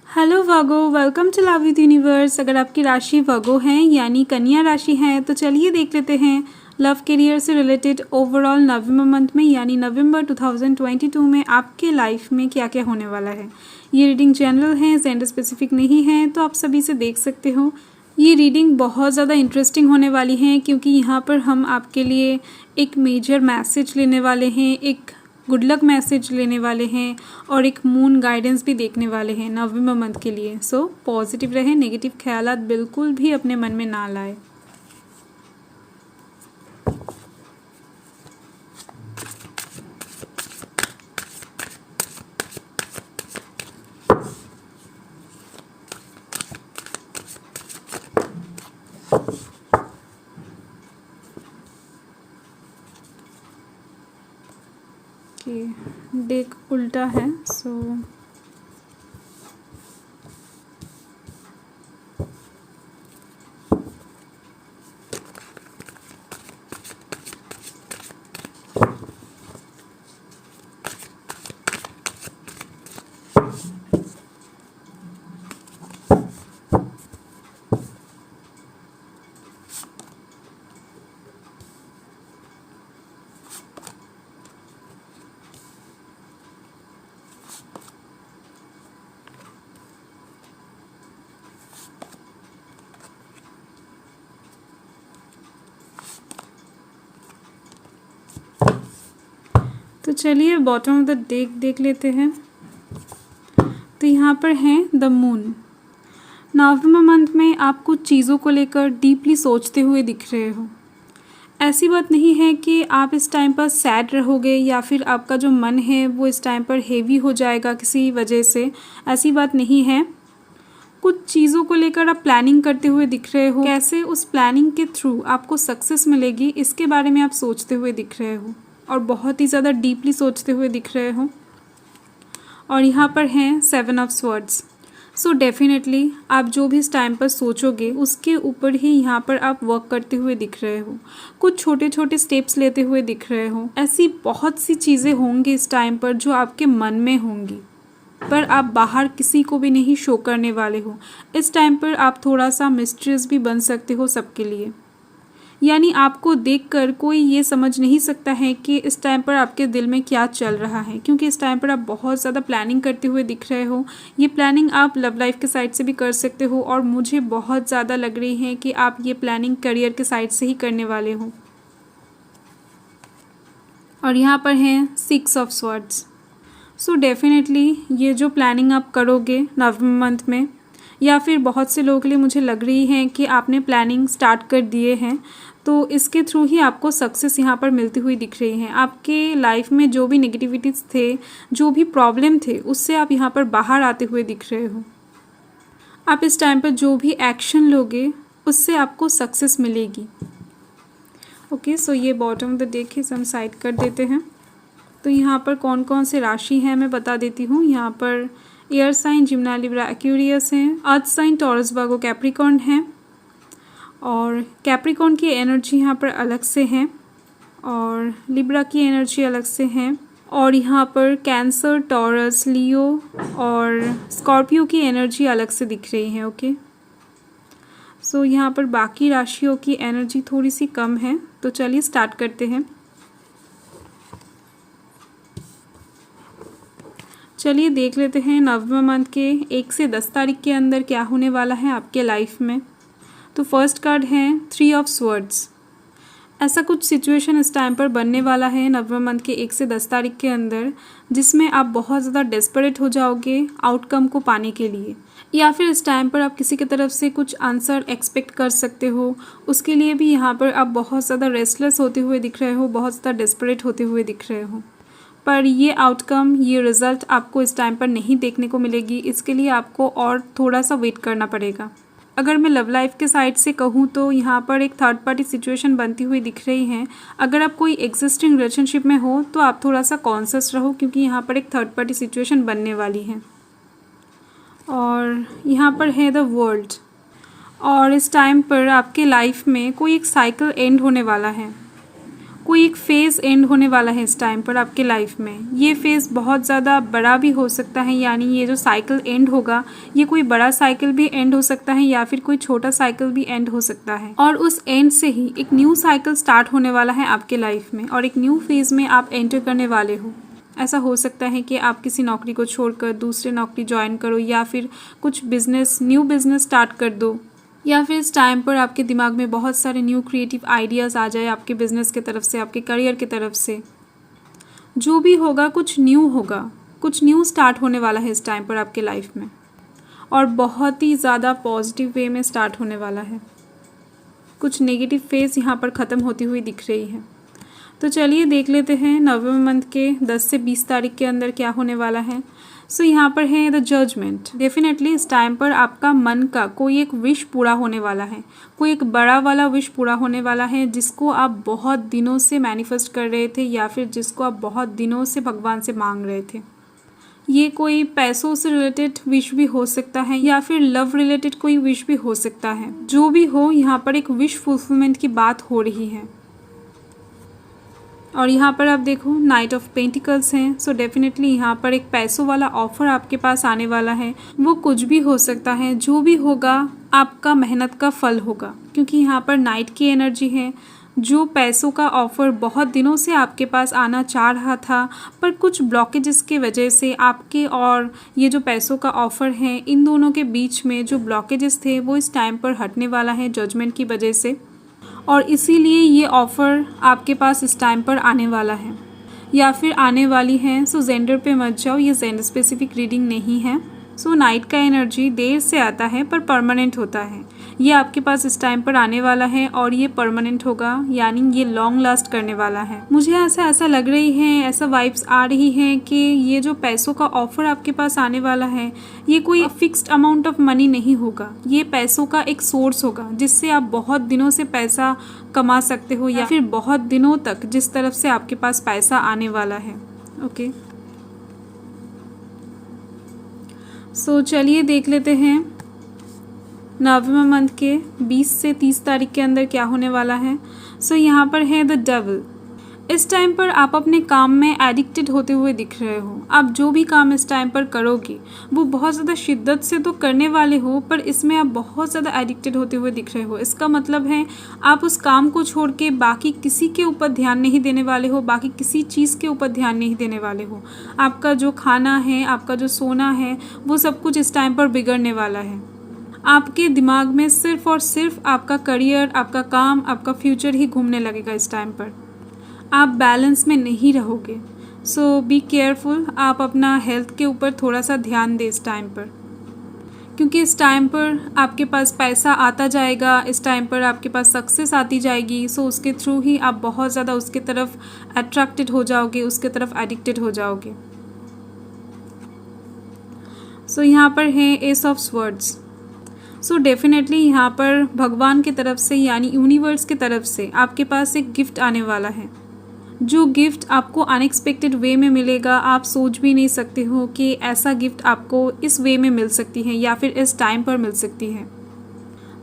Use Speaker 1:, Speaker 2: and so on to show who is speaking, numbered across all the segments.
Speaker 1: Hello Virgo, welcome to love with universe. अगर आपकी राशि वर्गो है यानी कन्या राशि है तो चलिए देख लेते हैं लव करियर से रिलेटेड ओवरऑल नवंबर मंथ में यानी नवंबर 2022 में आपके लाइफ में क्या क्या होने वाला है। ये रीडिंग जनरल है, जेंडर स्पेसिफिक नहीं है, तो आप सभी से देख सकते हो। ये रीडिंग बहुत ज़्यादा इंटरेस्टिंग होने वाली है क्योंकि यहाँ पर हम आपके लिए एक मेजर मैसेज लेने वाले हैं, एक गुड लक मैसेज लेने वाले हैं और एक मून गाइडेंस भी देखने वाले हैं नवंबर मंथ के लिए। सो पॉजिटिव रहें, नेगेटिव ख्यालात बिल्कुल भी अपने मन में ना लाए। डेक उल्टा है, सो तो चलिए बॉटम ऑफ द डेक देख लेते हैं। तो यहाँ पर है द मून। नवंबर मंथ में आप कुछ चीज़ों को लेकर डीपली सोचते हुए दिख रहे हो। ऐसी बात नहीं है कि आप इस टाइम पर सैड रहोगे या फिर आपका जो मन है वो इस टाइम पर हेवी हो जाएगा किसी वजह से, ऐसी बात नहीं है। कुछ चीज़ों को लेकर आप प्लानिंग करते हुए दिख रहे हो, कैसे उस प्लानिंग के थ्रू आपको सक्सेस मिलेगी इसके बारे में आप सोचते हुए दिख रहे हो और बहुत ही ज़्यादा डीपली सोचते हुए दिख रहे हो। और यहाँ पर हैं 7 ऑफ स्वॉर्ड्स। सो डेफिनेटली आप जो भी इस टाइम पर सोचोगे उसके ऊपर ही यहाँ पर आप वर्क करते हुए दिख रहे हो, कुछ छोटे छोटे स्टेप्स लेते हुए दिख रहे हो। ऐसी बहुत सी चीज़ें होंगी इस टाइम पर जो आपके मन में होंगी पर आप बाहर किसी को भी नहीं शो करने वाले हो। इस टाइम पर आप थोड़ा सा मिस्ट्रियस भी बन सकते हो सबके लिए, यानी आपको देखकर कोई ये समझ नहीं सकता है कि इस टाइम पर आपके दिल में क्या चल रहा है, क्योंकि इस टाइम पर आप बहुत ज़्यादा प्लानिंग करते हुए दिख रहे हो। ये प्लानिंग आप लव लाइफ के साइड से भी कर सकते हो और मुझे बहुत ज़्यादा लग रही है कि आप ये प्लानिंग करियर के साइड से ही करने वाले हो। और यहाँ पर हैं 6 ऑफ स्वॉर्ड्स। सो डेफिनेटली ये जो प्लानिंग आप करोगे नवंबर मंथ में, या फिर बहुत से लोगों के लिए मुझे लग रही है कि आपने प्लानिंग स्टार्ट कर दिए हैं, तो इसके थ्रू ही आपको सक्सेस यहाँ पर मिलती हुई दिख रही है। आपके लाइफ में जो भी नेगेटिविटीज़ थे, जो भी प्रॉब्लम थे, उससे आप यहाँ पर बाहर आते हुए दिख रहे हो। आप इस टाइम पर जो भी एक्शन लोगे उससे आपको सक्सेस मिलेगी। ओके, सो ये बॉटम ऑफ द डेक है, हम साइड कर देते हैं। तो यहाँ पर कौन कौन से राशि हैं मैं बता देती हूँ। यहाँ पर air sign Gemini Libra Aquarius हैं, earth sign Taurus Virgo Capricorn है और कैप्रिकॉर्न की एनर्जी यहाँ पर अलग से है और लिब्रा की एनर्जी अलग से है और यहाँ पर कैंसर, टॉरस, लियो और स्कॉर्पियो की एनर्जी अलग से दिख रही है। ओके, सो यहाँ पर बाकी राशियों की एनर्जी थोड़ी सी कम है। तो चलिए स्टार्ट करते हैं। चलिए देख लेते हैं नवंबर मंथ के 1 से 10 तारीख के अंदर क्या होने वाला है आपके लाइफ में। तो फर्स्ट कार्ड है 3 ऑफ स्वॉर्ड्स। ऐसा कुछ सिचुएशन इस टाइम पर बनने वाला है नवंबर मंथ के 1 से 10 तारीख के अंदर जिसमें आप बहुत ज़्यादा डेस्परेट हो जाओगे आउटकम को पाने के लिए, या फिर इस टाइम पर आप किसी की तरफ से कुछ आंसर एक्सपेक्ट कर सकते हो। उसके लिए भी यहाँ पर आप बहुत ज़्यादा रेस्टलेस होते हुए दिख रहे हो, बहुत ज़्यादा डेस्परेट होते हुए दिख रहे हो। पर ये आउटकम, ये रिज़ल्ट आपको इस टाइम पर नहीं देखने को मिलेगी। इसके लिए आपको और थोड़ा सा वेट करना पड़ेगा। अगर मैं लव लाइफ के साइड से कहूँ तो यहाँ पर एक थर्ड पार्टी सिचुएशन बनती हुई दिख रही है। अगर आप कोई एग्जिस्टिंग रिलेशनशिप में हो तो आप थोड़ा सा कॉन्शियस रहो क्योंकि यहाँ पर एक थर्ड पार्टी सिचुएशन बनने वाली है। और यहाँ पर है द वर्ल्ड। और इस टाइम पर आपके लाइफ में कोई एक साइकिल एंड होने वाला है। कोई एक फ़ेज़ एंड होने वाला है इस टाइम पर आपके लाइफ में। ये फ़ेज़ बहुत ज़्यादा बड़ा भी हो सकता है, यानी ये जो साइकिल एंड होगा ये कोई बड़ा साइकिल भी एंड हो सकता है या फिर कोई छोटा साइकिल भी एंड हो सकता है। और उस एंड से ही एक न्यू साइकिल स्टार्ट होने वाला है आपके लाइफ में और एक न्यू फेज़ में आप एंटर करने वाले हो। ऐसा हो सकता है कि आप किसी नौकरी को छोड़कर दूसरी नौकरी ज्वाइन करो या फिर कुछ न्यू बिज़नेस स्टार्ट कर दो, या फिर इस टाइम पर आपके दिमाग में बहुत सारे न्यू क्रिएटिव आइडियाज़ आ जाए आपके बिज़नेस की तरफ से, आपके करियर की तरफ से। जो भी होगा कुछ न्यू होगा, कुछ न्यू स्टार्ट होने वाला है इस टाइम पर आपके लाइफ में और बहुत ही ज़्यादा पॉजिटिव वे में स्टार्ट होने वाला है। कुछ नेगेटिव फेज़ यहाँ पर ख़त्म होती हुई दिख रही है। तो चलिए देख लेते हैं नवंबर मंथ के 10 से 20 तारीख के अंदर क्या होने वाला है। सो यहाँ पर है द जजमेंट। डेफिनेटली इस टाइम पर आपका मन का कोई एक विश पूरा होने वाला है, कोई एक बड़ा वाला विश पूरा होने वाला है जिसको आप बहुत दिनों से मैनिफेस्ट कर रहे थे या फिर जिसको आप बहुत दिनों से भगवान से मांग रहे थे। ये कोई पैसों से रिलेटेड विश भी हो सकता है या फिर लव रिलेटेड कोई विश भी हो सकता है। जो भी हो, यहाँ पर एक विश फुलफिलमेंट की बात हो रही है। और यहाँ पर आप देखो नाइट ऑफ पेंटिकल्स हैं। सो डेफिनेटली यहाँ पर एक पैसों वाला ऑफर आपके पास आने वाला है। वो कुछ भी हो सकता है, जो भी होगा आपका मेहनत का फल होगा, क्योंकि यहाँ पर नाइट की एनर्जी है। जो पैसों का ऑफ़र बहुत दिनों से आपके पास आना चाह रहा था, पर कुछ ब्लॉकेजेस की वजह से आपके और ये जो पैसों का ऑफ़र है, इन दोनों के बीच में जो ब्लॉकेजेस थे वो इस टाइम पर हटने वाला है जजमेंट की वजह से, और इसीलिए ये ऑफ़र आपके पास इस टाइम पर आने वाला है या फिर आने वाली है। सो जेंडर पे मत जाओ, ये जेंडर स्पेसिफिक रीडिंग नहीं है। सो नाइट का एनर्जी देर से आता है पर परमानेंट होता है। ये आपके पास इस टाइम पर आने वाला है और ये परमानेंट होगा, यानी ये लॉन्ग लास्ट करने वाला है। मुझे ऐसा लग रही है, ऐसा वाइब्स आ रही हैं कि ये जो पैसों का ऑफर आपके पास आने वाला है, ये कोई फिक्स्ड अमाउंट ऑफ मनी नहीं होगा। ये पैसों का एक सोर्स होगा जिससे आप बहुत दिनों से पैसा कमा सकते हो या फिर बहुत दिनों तक जिस तरफ से आपके पास पैसा आने वाला है। ओके, सो चलिए देख लेते हैं नवंबर मंथ के 20 से 30 तारीख के अंदर क्या होने वाला है। सो यहाँ पर है द डेविल। इस टाइम पर आप अपने काम में एडिक्टेड होते हुए दिख रहे हो। आप जो भी काम इस टाइम पर करोगे वो बहुत ज़्यादा शिद्दत से तो करने वाले हो, पर इसमें आप बहुत ज़्यादा एडिक्टेड होते हुए दिख रहे हो। इसका मतलब है आप उस काम को छोड़ के बाकी किसी के ऊपर ध्यान नहीं देने वाले हो, बाकी किसी चीज़ के ऊपर ध्यान नहीं देने वाले हो। आपका जो खाना है, आपका जो सोना है, वो सब कुछ इस टाइम पर बिगड़ने वाला है। आपके दिमाग में सिर्फ और सिर्फ आपका करियर, आपका काम, आपका फ्यूचर ही घूमने लगेगा। इस टाइम पर आप बैलेंस में नहीं रहोगे। सो बी केयरफुल। आप अपना हेल्थ के ऊपर थोड़ा सा ध्यान दें इस टाइम पर, क्योंकि इस टाइम पर आपके पास पैसा आता जाएगा, इस टाइम पर आपके पास सक्सेस आती जाएगी। सो उसके थ्रू ही आप बहुत ज़्यादा उसके तरफ अट्रैक्टेड हो जाओगे, उसके तरफ एडिक्टेड हो जाओगे। सो यहाँ पर है S of swords. So definitely यहाँ पर भगवान की तरफ से, यानी यूनिवर्स की तरफ से आपके पास एक गिफ्ट आने वाला है। जो गिफ्ट आपको अनएक्सपेक्टेड वे में मिलेगा, आप सोच भी नहीं सकते हो कि ऐसा गिफ्ट आपको इस वे में मिल सकती है या फिर इस टाइम पर मिल सकती है।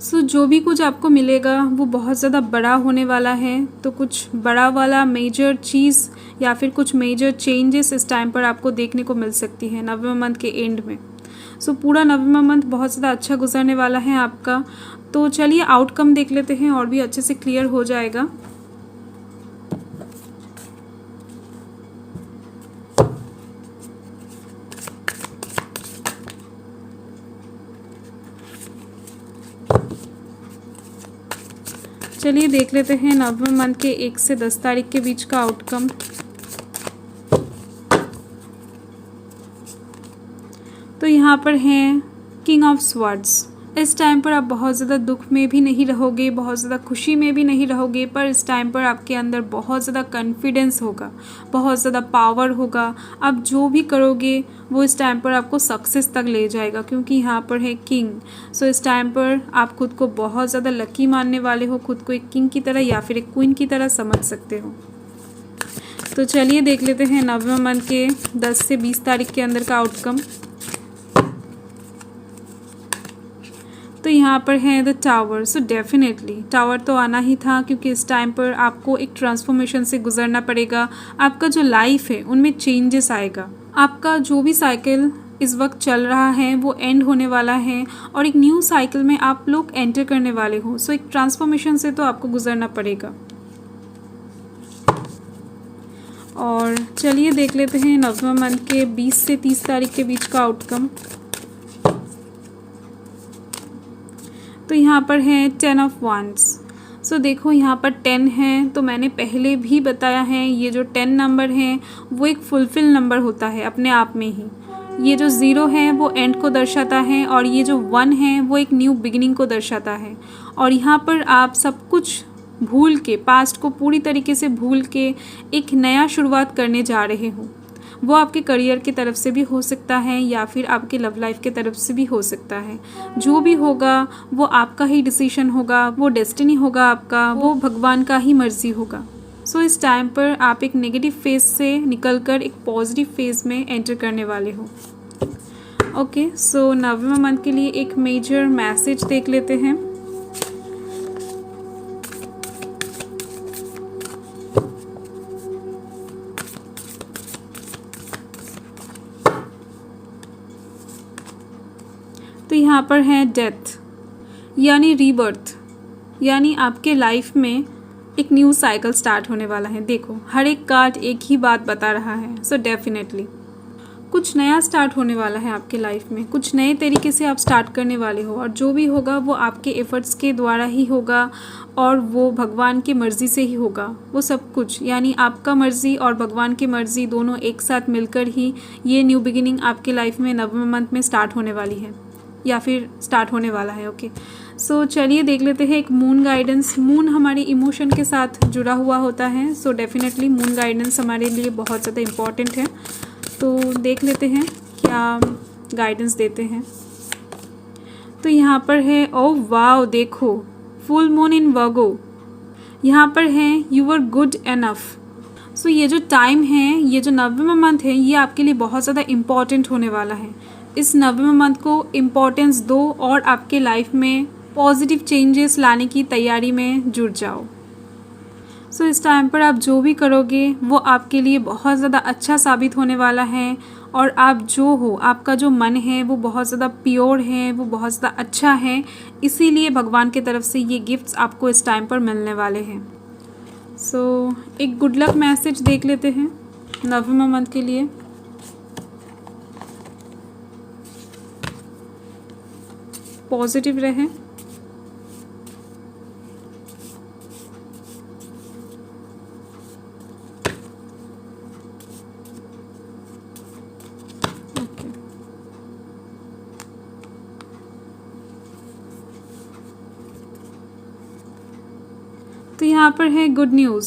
Speaker 1: सो जो भी कुछ आपको मिलेगा वो बहुत ज़्यादा बड़ा होने वाला है। तो कुछ बड़ा वाला मेजर चीज़ या फिर कुछ मेजर चेंजेस इस टाइम पर आपको देखने को मिल सकती है नवंबर मंथ के एंड में। सो पूरा नवंबर मंथ बहुत ज़्यादा अच्छा गुजरने वाला है आपका। तो चलिए आउटकम देख लेते हैं और भी अच्छे से क्लियर हो जाएगा। चलिए देख लेते हैं नवंबर मंथ के 1 से 10 तारीख के बीच का आउटकम। तो यहाँ पर हैं किंग ऑफ स्वॉर्ड्स। इस टाइम पर आप बहुत ज़्यादा दुख में भी नहीं रहोगे, बहुत ज़्यादा खुशी में भी नहीं रहोगे, पर इस टाइम पर आपके अंदर बहुत ज़्यादा कॉन्फिडेंस होगा, बहुत ज़्यादा पावर होगा। आप जो भी करोगे वो इस टाइम पर आपको सक्सेस तक ले जाएगा, क्योंकि यहाँ पर है किंग। सो इस टाइम पर आप खुद को बहुत ज़्यादा लकी मानने वाले हो, खुद को एक किंग की तरह या फिर एक क्वीन की तरह समझ सकते हो। तो चलिए देख लेते हैं नवंबर मंथ के 10 से 20 तारीख के अंदर का आउटकम। तो यहाँ पर है the tower. So definitely tower तो आना ही था, क्योंकि इस टाइम पर आपको एक ट्रांसफॉर्मेशन से गुजरना पड़ेगा। आपका जो लाइफ है उनमें चेंजेस आएगा। आपका जो भी साइकिल इस वक्त चल रहा है वो एंड होने वाला है और एक न्यू साइकिल में आप लोग एंटर करने वाले हो। सो एक ट्रांसफॉर्मेशन से तो आपको गुजरना पड़ेगा। और चलिए देख लेते हैं नवंबर मंथ के 20 से 30 तारीख के बीच का आउटकम। तो यहाँ पर है 10 ऑफ वांड्स। सो देखो यहाँ पर 10 है, तो मैंने पहले भी बताया है ये जो 10 नंबर है वो एक फुलफिल नंबर होता है अपने आप में ही। ये जो 0 है वो एंड को दर्शाता है और ये जो 1 है वो एक न्यू बिगिनिंग को दर्शाता है। और यहाँ पर आप सब कुछ भूल के, पास्ट को पूरी तरीके से भूल के एक नया शुरुआत करने जा रहे हो। वो आपके करियर की तरफ से भी हो सकता है या फिर आपके लव लाइफ की तरफ से भी हो सकता है। जो भी होगा वो आपका ही डिसीजन होगा, वो डेस्टिनी होगा आपका, वो भगवान का ही मर्जी होगा। सो इस टाइम पर आप एक नेगेटिव फेज से निकलकर एक पॉजिटिव फेज में एंटर करने वाले हो। ओके, सो नवंबर मंथ के लिए एक मेजर मैसेज देख लेते हैं। तो यहाँ पर है डेथ यानी रीबर्थ, यानी आपके लाइफ में एक न्यू साइकिल स्टार्ट होने वाला है। देखो हर एक कार्ड एक ही बात बता रहा है। सो डेफिनेटली कुछ नया स्टार्ट होने वाला है आपके लाइफ में, कुछ नए तरीके से आप स्टार्ट करने वाले हो और जो भी होगा वो आपके एफर्ट्स के द्वारा ही होगा और वो भगवान की मर्ज़ी से ही होगा। वो सब कुछ यानी आपका मर्ज़ी और भगवान की मर्ज़ी दोनों एक साथ मिलकर ही ये न्यू बिगिनिंग आपके लाइफ में नवंबर मंथ में स्टार्ट होने वाली है या फिर स्टार्ट होने वाला है। ओके, सो चलिए देख लेते हैं एक मून गाइडेंस। मून हमारे इमोशन के साथ जुड़ा हुआ होता है। सो डेफिनेटली मून गाइडेंस हमारे लिए बहुत ज़्यादा इम्पॉर्टेंट है। तो देख लेते हैं क्या गाइडेंस देते हैं। तो यहाँ पर है ओह वाओ, देखो फुल मून इन वर्गो। यहाँ पर है यू आर गुड एनफ। सो ये जो टाइम है, ये जो नवंबर मंथ है, ये आपके लिए बहुत ज़्यादा इम्पॉर्टेंट होने वाला है। इस नवंबर मंथ को इम्पोर्टेंस दो और आपके लाइफ में पॉजिटिव चेंजेस लाने की तैयारी में जुट जाओ। सो इस टाइम पर आप जो भी करोगे वो आपके लिए बहुत ज़्यादा अच्छा साबित होने वाला है और आप जो हो, आपका जो मन है वो बहुत ज़्यादा प्योर है, वो बहुत ज़्यादा अच्छा है। इसीलिए भगवान की तरफ से ये गिफ्ट्स आपको इस टाइम पर मिलने वाले हैं। सो एक गुड लक मैसेज देख लेते हैं नवंबर मंथ के लिए। पॉजिटिव रहे। तो यहाँ पर है गुड न्यूज़।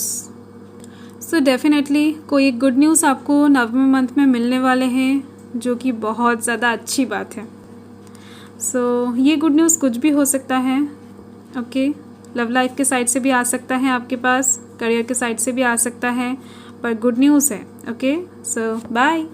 Speaker 1: सो डेफिनेटली कोई एक गुड न्यूज़ आपको नवंबर मंथ में मिलने वाले हैं, जो कि बहुत ज़्यादा अच्छी बात है। सो ये गुड न्यूज़ कुछ भी हो सकता है। ओके, लव लाइफ के साइड से भी आ सकता है आपके पास, करियर के साइड से भी आ सकता है, पर गुड न्यूज़ है। ओके, सो बाय।